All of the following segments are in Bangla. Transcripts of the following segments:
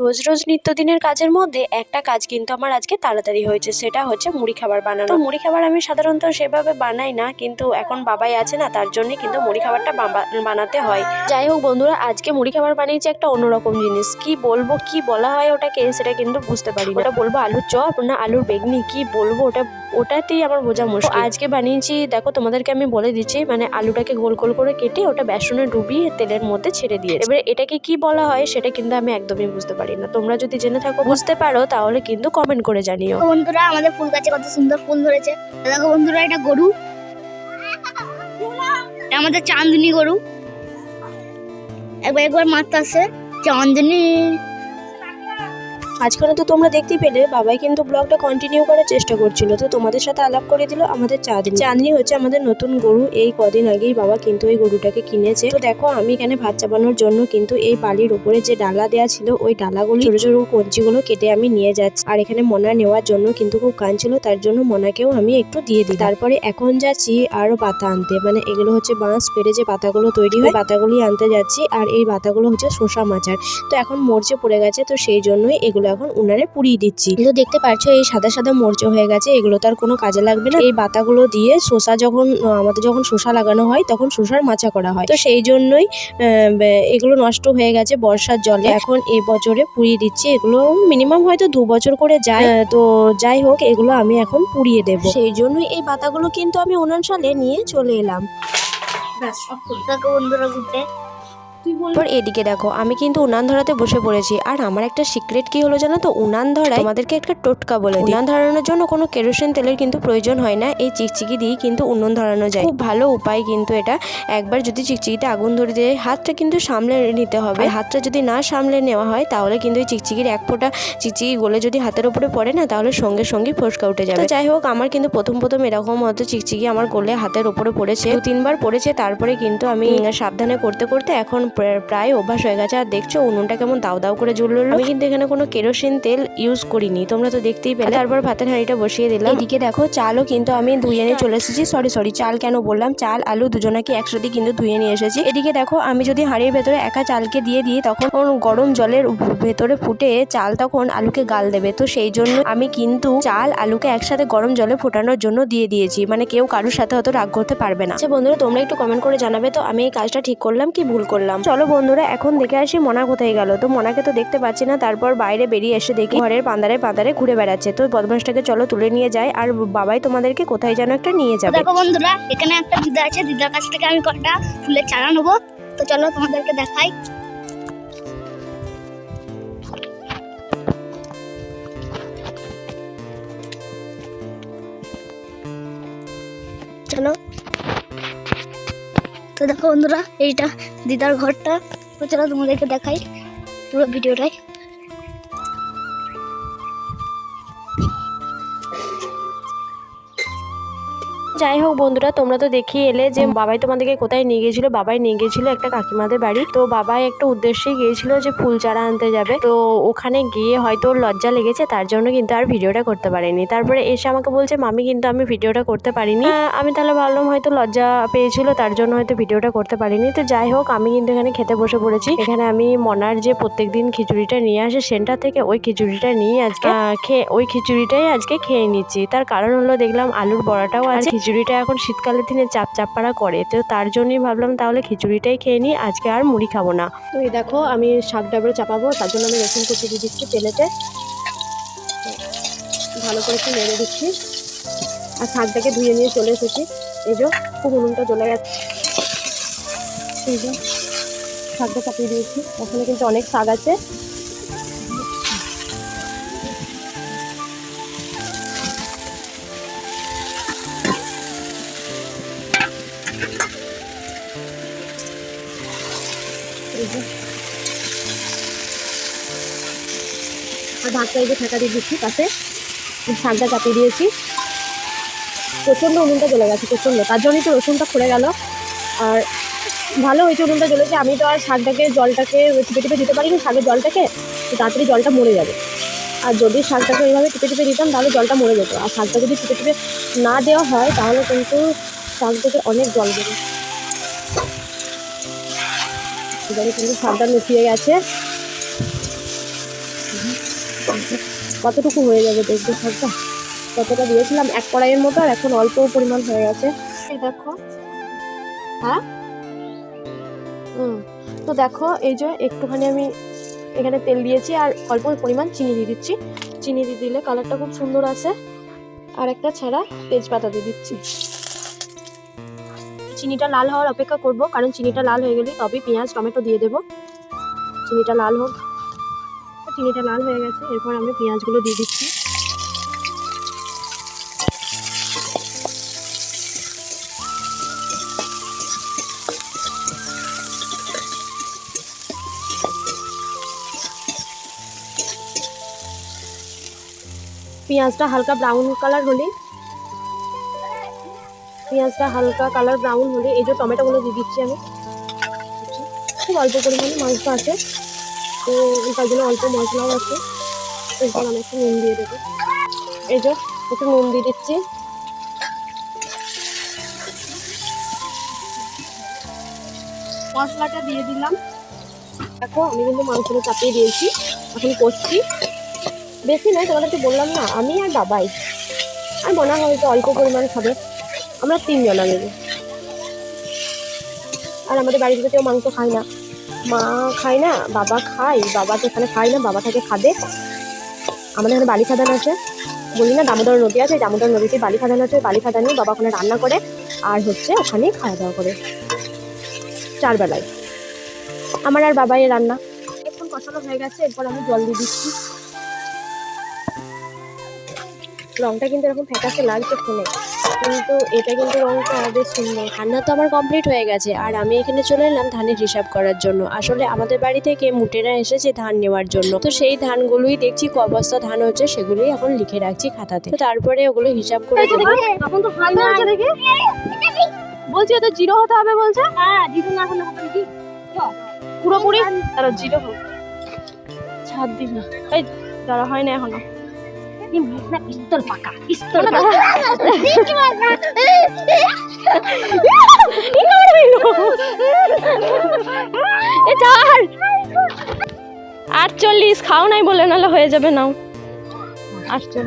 রোজ রোজ নিত্যদিনের কাজের মধ্যে একটা কাজ কিন্তু আমার আজকে তাড়াতাড়ি হয়েছে, সেটা হচ্ছে মুড়ি খাবার বানানো। তো মুড়ি খাবার আমি সাধারণত সেভাবে বানাই না, কিন্তু এখন বাবাই আছে না, তার জন্য কিন্তু মুড়ি খাবারটা বানাতে হয়। যাই হোক বন্ধুরা, আজকে মুড়ি খাবার বানিয়েছি একটা অন্যরকম জিনিস। কি বলবো, কি বলা হয় ওটাকে সেটা কিন্তু বুঝতে পারি না। ওটা বলবো আলুর চপ না আলুর বেগনি, কি বলবো ওটাতেই আমার বোঝা মুশকিল। আজকে বানিয়েছি, দেখো তোমাদেরকে আমি বলে দিচ্ছি, মানে আলুটাকে গোল গোল করে কেটে ওটা বেসনে ডুবিয়ে তেলের মধ্যে ছেড়ে দিয়ে, এবারে এটাকে কি বলা হয় সেটা কিন্তু আমি একদমই বুঝতে পারি না। তোমরা যদি জেনে থাকো, বুঝতে পারো, তাহলে কিন্তু কমেন্ট করে জানিও। বন্ধুরা, আমাদের ফুল গাছে কত সুন্দর ফুল ধরেছে। দেখো বন্ধুরা, এটা গরু, আমাদের চাঁদনি গরু। একবার মারতে আসে চাঁদনি। আজকাল তো তোমরা দেখতেই পেলে, বাবাই কিন্তু ব্লগটা কন্টিনিউ করার চেষ্টা করছিল, তো তোমাদের সাথে আলাপ করে দিল আমাদের চাঁদনি হচ্ছে আমাদের নতুন গরু। এই কদিন আগেই বাবা কিন্তু এই গরুটাকে কিনেছে। তো দেখো, আমি এখানে ভাত চাপানোর জন্য কিন্তু এই বালির উপরে যে ডালা দেওয়া ছিল, ওই ডালাগুলো ছোট ছোট কঞ্চিগুলো কেটে আমি নিয়ে যাচ্ছি। আর এখানে মনা নেওয়ার জন্য কিন্তু খুব কাঁদছিল, তার জন্য মনাকেও আমি একটু দিয়ে দিই। তারপরে এখন যাচ্ছি আরো পাতা আনতে, মানে এগুলো হচ্ছে বাঁশ পেরে যে পাতাগুলো তৈরি হয়, পাতাগুলি আনতে যাচ্ছি। আর এই পাতাগুলো হচ্ছে শসা মাচার, তো এখন মরচে পড়ে গেছে, তো সেই জন্যই এগুলো এখন উনারে পুড়িয়ে দিচ্ছি। কিন্তু দেখতে পাচ্ছ এই সাদা সাদা মরচে হয়ে গেছে, এগুলো তার কোনো কাজে লাগবে না। এই পাতাগুলো দিয়ে শসা আমাদের যখন শসা লাগানো হয় তখন শসার মাচা করা হয়, তো সেই জন্যই এগুলো নষ্ট হয়ে গেছে বর্ষার জলে। এখন এই বছরে পুড়িয়ে দিচ্ছি, এগুলো মিনিমাম হয়তো 2 বছর করে যায়। তো যাই হোক, এগুলো আমি এখন পুড়িয়ে দেব, সেই জন্যই এই পাতাগুলো কিন্তু আমি উনান সালে নিয়ে চলে এলাম। দেখো বন্ধুরা, ঘুরতে তারপর এদিকে দেখো, আমি কিন্তু উনান ধরাতে বসে পড়েছি। আর আমার একটা সিক্রেট কি হলো জানো তো, উনান ধরায় তোমাদেরকে একটা টোটকা বলে দিই। উনান ধরানোর জন্য কোনো কেরোসিন তেলের কিন্তু প্রয়োজন হয় না, এই চিকচিকি দিয়ে কিন্তু উনুন ধরানো যায়। খুব ভালো উপায় কিন্তু এটা। একবার যদি চিকচিকিতে আগুন ধরে দিয়ে, হাতটা কিন্তু সামলে নিতে হবে। হাতটা যদি না সামলে নেওয়া হয় তাহলে কিন্তু এই চিকচিকির এক ফোঁটা চিকচিকি গলে যদি হাতের উপরে পড়ে না, তাহলে সঙ্গে সঙ্গে ফোসকা উঠে যাবে। যাই হোক, আমার কিন্তু প্রথম এরকম হয়তো চিকচিকি আমার গলে হাতের উপরে পড়েছে, 2-3 বার পড়েছে। তারপরে কিন্তু আমি সাবধানে করতে করতে এখন প্রায় অভ্যাস হয়ে গেছে। আর দেখছো উনুনটা কেমন দাও দাও করে জ্বললো। আমি কিন্তু এখানে কোনো কেরোসিন তেল ইউজ করিনি, তোমরা তো দেখতেই পেলে। তারপর ভাতের হাঁড়িটা বসিয়ে দিলাম। এদিকে দেখো, চালও কিন্তু আমি ধুয়ে নিয়ে চলে এসেছি। সরি, চাল কেন বললাম, চাল আলু দুজনাকে একসাথে কিন্তু ধুয়ে নিয়ে এসেছি। এদিকে দেখো, আমি যদি হাঁড়ির ভেতরে একা চালকে দিয়ে দিই, তখন গরম জলের ভেতরে ফুটে চাল তখন আলুকে গাল দেবে। তো সেই জন্য আমি কিন্তু চাল আলুকে একসাথে গরম জলে ফোটানোর জন্য দিয়ে দিয়েছি, মানে কেউ কারোর সাথে হয়তো রাগ করতে পারবে না। আচ্ছা বন্ধুরা, তোমরা একটু কমেন্ট করে জানাবে তো আমি এই কাজটা ঠিক করলাম কি ভুল করলাম। চলো বন্ধুরা, এখন দেখে আসি মনা কোথায় গেল। তো মনাকে তো দেখতে পাচ্ছি না। তারপর বাইরে বেরিয়ে এসে দেখি ঘরের পান্দারে ঘুরে বেড়াচ্ছে। তো বদমাসটাকে চলো তুলে নিয়ে যায়, আর বাবাই তোমাদেরকে কোথায় যেন একটা নিয়ে যাবে। দেখো বন্ধুরা, এখানে একটা দিদা আছে, দিদার কাছ থেকে আমি কটা ফুলের চারা নেবো। তো চলো তোমাদেরকে দেখাই। চলো, তো দেখো বন্ধুরা, এইটা দিদার ঘরটা। তো চলো তোমাদেরকে দেখাই পুরো ভিডিওটাই। যাই হোক বন্ধুরা, তোমরা তো দেখিয়ে এলে যে বাবাই তোমাদেরকে কোথায় নিয়ে গিয়েছিল। বাবাই নিয়ে গিয়েছিল একটা কাকিমাদের বাড়ি। তো বাবাই একটা উদ্দেশ্যে গিয়েছিল যে ফুল চারা আনতে যাবে। তো ওখানে গিয়ে হয়তো ওর লজ্জা লেগেছে, তার জন্য কিন্তু আর ভিডিওটা করতে পারিনি। তারপরে এসে আমাকে বলছে, মামি কিন্তু আমি ভিডিওটা করতে পারিনি। আমি তাহলে ভাবলাম হয়তো লজ্জা পেয়েছিল, তার জন্য হয়তো ভিডিওটা করতে পারিনি। তো যাই হোক, আমি কিন্তু এখানে খেতে বসে পড়েছি। এখানে আমি মনার যে প্রত্যেকদিন খিচুড়িটা নিয়ে আসে সেন্টার থেকে, ওই খিচুড়িটা নিয়ে আজকে ওই খিচুড়িটাই আজকে খেয়ে নিচ্ছি। তার কারণ হলো, দেখলাম আলুর বড়াটাও আছে। খিচুড়িটা এখন শীতকালের দিনে চাপড়া করে, তো তার জন্যই ভাবলাম তাহলে খিচুড়িটাই খেয়ে নিই, আজকে আর মুড়ি খাবো না। তো এই দেখো, আমি শাকটা এবারে চাপাবো, তার জন্য আমি রসুন কুচি দিয়ে দিচ্ছি তেলেতে, ভালো করে একটু নেড়ে দিচ্ছি। আর শাকটাকে ধুয়ে নিয়ে চলে এসেছি। এই যে খুব উনুনটা জ্বলে গেছে, এই যে শাকটা চাপিয়ে দিয়েছি। ওখানে কিন্তু অনেক শাক আছে। আর ভাতটা এই যে ঢাকা দিয়ে দিচ্ছি পাশে, শাকটা চাপিয়ে দিয়েছি। প্রচণ্ড উনুনটা জ্বলে গেছে, প্রচণ্ড, তার জন্যই তো রসুনটা খুলে গেল। আর ভালো হয়েছে উনুনটা জ্বলেছে। আমি তো আর জলটাকে টিপে দিতে পারিনি, শাকের জলটাকে, তো তাড়াতাড়ি জলটা মরে যাবে। আর যদি শাকটাকে এইভাবে টিপে দিতাম তাহলে জলটা মরে যেত। আর শাকটা যদি টিপে না দেওয়া হয় তাহলে কিন্তু শাক থেকে অনেক জল বেরোয়। এবারে কিন্তু শাকটা মিশিয়ে গেছে। কতটুকু হয়ে যাবে দেখবে শাকটা, কতটা দিয়েছিলাম এক কড়াইয়ের মতো, আর এখন অল্প পরিমাণ হয়ে গেছে। এই দেখো, হ্যাঁ তো দেখো এই যে একটুখানি আমি এখানে তেল দিয়েছি আর অল্প পরিমাণ চিনি দিয়ে দিচ্ছি। চিনি দিয়ে দিলে কালারটা খুব সুন্দর আসে। আর একটা ছাড়া তেজপাতা দিয়ে দিচ্ছি। চিনিটা লাল হওয়ার অপেক্ষা করব, কারণ চিনিটা লাল হয়ে গেলে তবে পেঁয়াজ টমেটো দিয়ে দেবো। চিনিটা লাল হোক। চিনিটা লাল হয়ে গেছে, এরপর আমি পেঁয়াজগুলো দিয়ে দিচ্ছি। পেঁয়াজটা হালকা ব্রাউন কালার হলে, এই যে টমেটোগুলো দিয়ে দিচ্ছি আমি। খুব অল্প পরিমাণে মাছটা আছে, তো তার জন্য অল্প মশলাও আছে। এরপর আমি একটু নুন দিয়ে দেবো। এই যে একটু নুন দিয়ে দিচ্ছি। মশলাটা দিয়ে দিলাম। দেখো আমি কিন্তু মাংসটা চাপিয়ে দিয়েছি, এখন কষছি। বেশি নয়, তোমাদেরকে বললাম না আমি আর বাবাই, আর মনে হয় হয়তো অল্প পরিমাণ খাবে। আমরা 3 জনা নেব। আর আমাদের বাড়িতে কেউ মাংস খায় না, মা খায় না, বাবা খায়। বাবা তো এখানে খায় না, বাবা থাকে খাদে। আমাদের এখানে বালি খাদান আছে, বলি না দামোদর নদী আছে, দামোদর নদীতে বালি খাদান আছে। বালি খাদানে বাবা ওখানে রান্না করে আর ওখানেই খাওয়া দাওয়া করে 4 বেলায়। আমার আর বাবাই রান্না। এখন কষানো হয়ে গেছে, এরপর আমি জল দিয়ে দিচ্ছি। রংটা কিন্তু এরকম ফ্যাকাশে লাগছে ফোনে, কিন্তু এটা কিন্তু রংটা বেশ সুন্দর। রান্না তো আমার কমপ্লিট হয়ে গেছে, আর আমি এখানে চলে এলাম ধানের হিসাব করার জন্য। আসলে আমাদের বাড়ি থেকে মুটেরা এসেছে ধান নেওয়ার জন্য, তো সেই ধানগুলোই দেখছি ক বস্তা ধান হচ্ছে, সেগুলোই এখন লিখে রাখছি খাতাতে। তো তারপরে ওগুলো হিসাব করে দেবো। তখন তো হয় না দেখি, বলছি ওদের 0 হতে হবে বলছে। হ্যাঁ 0 না হলে হবে কি পুরোপুরি, তারা 0 হোক, ছাদ দিন না। এই দাঁড়া, হয় না এখনো। পিস্তল পাকা, পিস্তল পাকা। 48 খাও নাই বলে, নাহলে হয়ে যাবে নাও।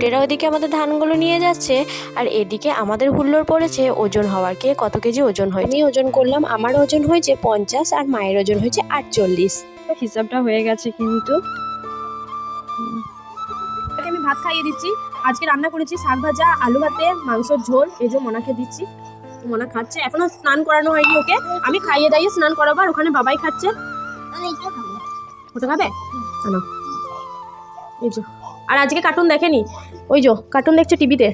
এরা ওদিকে আমাদের ধানগুলো নিয়ে যাচ্ছে, আর এদিকে আমাদের হুল্লোড় পড়েছে ওজন হওয়ার, কে কত কেজি ওজন হয়। আমি ওজন করলাম, আমার ওজন হয়েছে 50 আর মায়ের ওজন হয়েছে 48। হিসাবটা হয়ে গেছে কিন্তু। আমি ভাত খাইয়ে দিচ্ছি। আজকে রান্না করেছি শাক ভাজা, আলু ভাতে, মাংসের ঝোল। এই যে মনাকে দিচ্ছি, মনা খাচ্ছে। এখনো স্নান করানো হয়নি ওকে, আমি খাইয়ে দাইয়ে স্নান করাবো। আর ওখানে বাবাই খাচ্ছে। ওটা খাবে না? এই যে, আর আজকে কার্টুন দেখেনি, ওই যে কার্টুন দেখছে টিভিতে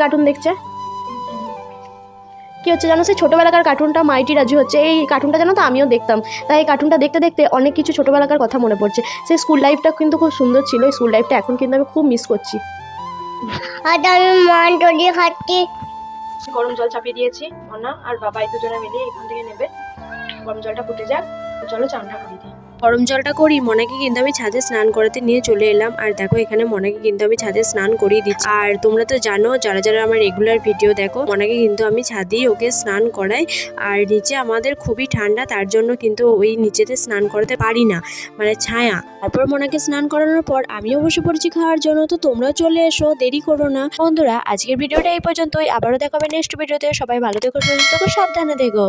কার্টুন দেখছে। কি হচ্ছে জানো, সেই ছোটোবেলাকার কার্টুনটা মাইটি রাজু হচ্ছে। এই কার্টুনটা জানো তো আমিও দেখতাম, তাই এই কার্টুনটা দেখতে দেখতে অনেক কিছু ছোটোবেলাকার কথা মনে পড়ছে। সেই স্কুল লাইফটা কিন্তু খুব সুন্দর ছিল, এই স্কুল লাইফটা এখন কিন্তু আমি খুব মিস করছি। গরম জল চাপিয়ে দিয়েছি, মনা আর বাবা এই দুজনে মিলে এখান থেকে নেবে। গরম জলটা ফুটে যাক, চলো চানটা করে দিই। গরম জলটা করি, মনাকে কিন্তু আমি ছাদে স্নান করাতে নিয়ে চলে এলাম। আর দেখো এখানে মনাকে কিন্তু আমি ছাদে স্নান করিয়ে দিচ্ছি। আর তোমরা তো জানো, যারা যারা আমার রেগুলার ভিডিও দেখো, মনাকে কিন্তু আমি ছাদেই ওকে স্নান করাই। আর নিচে আমাদের খুবই ঠান্ডা, তার জন্য কিন্তু ওই নিচেতে স্নান করাতে পারি না, মানে ছায়া। তারপর মনাকে স্নান করানোর পর আমিও বসে পড়েছি খাওয়ার জন্য। তো তোমরাও চলে এসো, দেরি করো না। বন্ধুরা আজকের ভিডিওটা এই পর্যন্তই, আবারও দেখাবে নেক্সট ভিডিওতে। সবাই ভালো থেকো, সুস্থ থেকো, সাবধানে থেকো।